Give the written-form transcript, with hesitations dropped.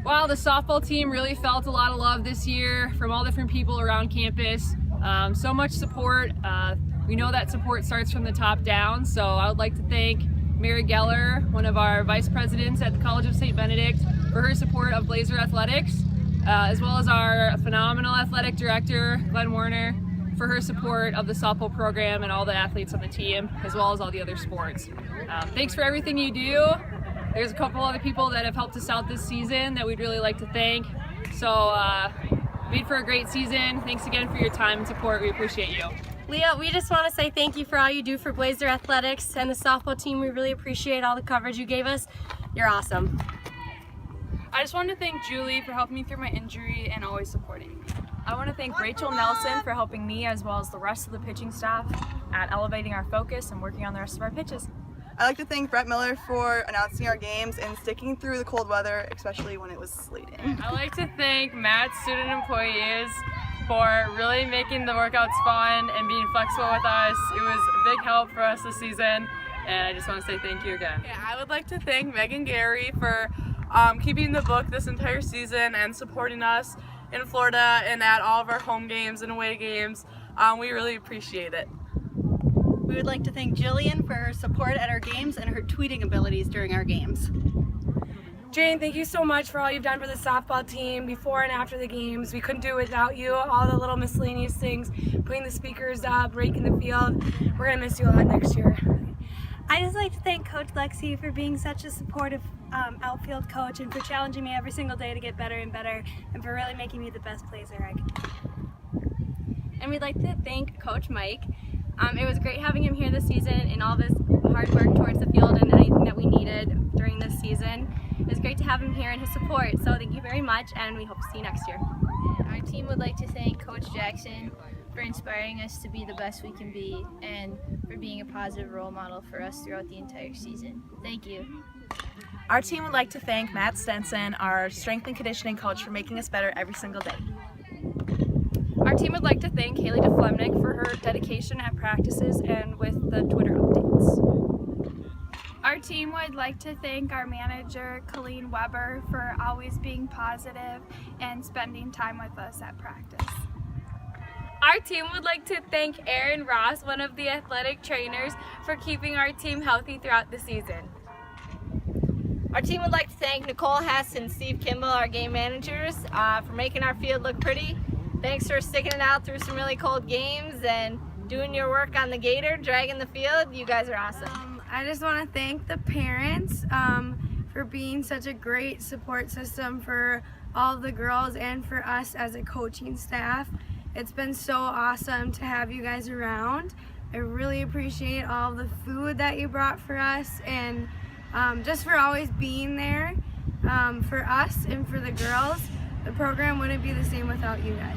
Well, the softball team really felt a lot of love this year from all different people around campus. So much support. We know that support starts from the top down, so I would like to thank Mary Geller, one of our vice presidents at the College of St. Benedict, for her support of Blazer Athletics, as well as our phenomenal athletic director, Glenn Warner, for her support of the softball program and all the athletes on the team, as well as all the other sports. Thanks for everything you do. There's a couple other people that have helped us out this season that we'd really like to thank. So, made for a great season. Thanks again for your time and support. We appreciate you. Leah, we just want to say thank you for all you do for Blazer Athletics and the softball team. We really appreciate all the coverage you gave us. You're awesome. I just want to thank Julie for helping me through my injury and always supporting me. I want to thank Rachel Nelson for helping me as well as the rest of the pitching staff at elevating our focus and working on the rest of our pitches. I'd like to thank Brett Miller for announcing our games and sticking through the cold weather, especially when it was sleeting. I'd like to thank Matt's student employees for really making the workouts fun and being flexible with us. It was a big help for us this season, and I just want to say thank you again. Yeah, I would like to thank Megan Gary for keeping the book this entire season and supporting us in Florida and at all of our home games and away games. We really appreciate it. We would like to thank Jillian for her support at our games and her tweeting abilities during our games. Jane, thank you so much for all you've done for the softball team before and after the games. We couldn't do it without you. All the little miscellaneous things, putting the speakers up, raking the field. We're going to miss you a lot next year. I just like to thank Coach Lexi for being such a supportive outfield coach and for challenging me every single day to get better and better and for really making me the best Blazer I can be. And we'd like to thank Coach Mike. It was great having him here this season and all this hard work towards the field and anything that we needed during this season. It was great to have him here and his support, so thank you very much and we hope to see you next year. Our team would like to thank Coach Jackson for inspiring us to be the best we can be and for being a positive role model for us throughout the entire season. Thank you. Our team would like to thank Matt Stenson, our strength and conditioning coach, for making us better every single day. Our team would like to thank Haley DeFlemnick for her dedication at practices and with the Twitter updates. Our team would like to thank our manager, Colleen Weber, for always being positive and spending time with us at practice. Our team would like to thank Aaron Ross, one of the athletic trainers, for keeping our team healthy throughout the season. Our team would like to thank Nicole Hess and Steve Kimball, our game managers, for making our field look pretty. Thanks for sticking it out through some really cold games and doing your work on the gator, dragging the field. You guys are awesome. I just want to thank the parents for being such a great support system for all the girls and for us as a coaching staff. It's been so awesome to have you guys around. I really appreciate all the food that you brought for us and just for always being there for us and for the girls. The program wouldn't be the same without you guys.